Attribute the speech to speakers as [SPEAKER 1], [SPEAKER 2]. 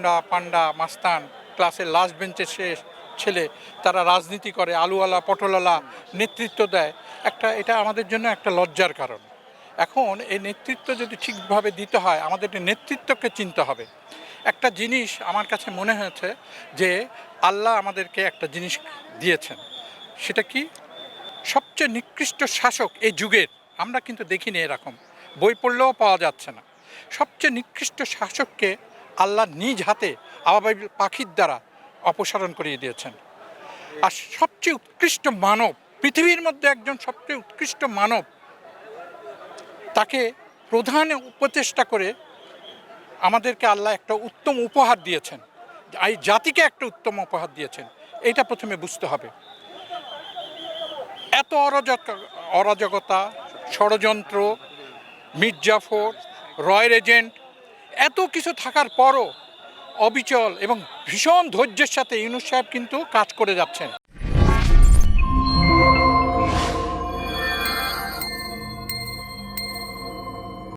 [SPEAKER 1] লন্ডা পান্ডা মাস্তান ক্লাসের লাস্ট বেঞ্চের শেষ ছেলে তারা রাজনীতি করে, আলুওয়ালা পটলওয়ালা নেতৃত্ব দেয়, এটা আমাদের জন্য একটা লজ্জার কারণ। এখন এই নেতৃত্ব যদি ঠিকভাবে দিতে হয় আমাদের নেতৃত্বকে চিনতে হবে। একটা জিনিস আমার কাছে মনে হয়েছে যে আল্লাহ আমাদেরকে একটা জিনিস দিয়েছেন, সেটা কি? সবচেয়ে নিকৃষ্ট শাসক এই যুগের আমরা কিন্তু দেখিনি এরকম, বই পড়লেও পাওয়া যাচ্ছে না। সবচেয়ে নিকৃষ্ট শাসককে আল্লাহ নিজ হাতে আবাবিল পাখির দ্বারা অপসারণ করিয়ে দিয়েছেন। আর সবচেয়ে উৎকৃষ্ট মানব, পৃথিবীর মধ্যে একজন সবচেয়ে উৎকৃষ্ট মানব, তাকে প্রধান উপদেষ্টা করে আমাদেরকে আল্লাহ একটা উত্তম উপহার দিয়েছেন, এই জাতিকে একটা উত্তম উপহার দিয়েছেন। এটা প্রথমে বুঝতে হবে। এত অরাজকতা, ষড়যন্ত্র, মির্জাফর, রয়ের এজেন্ট, এত কিছু থাকার পরও অবিচল এবং ভীষণ ধৈর্যের সাথে ইউনূস সাহেব কিন্তু কাজ করে যাচ্ছেন।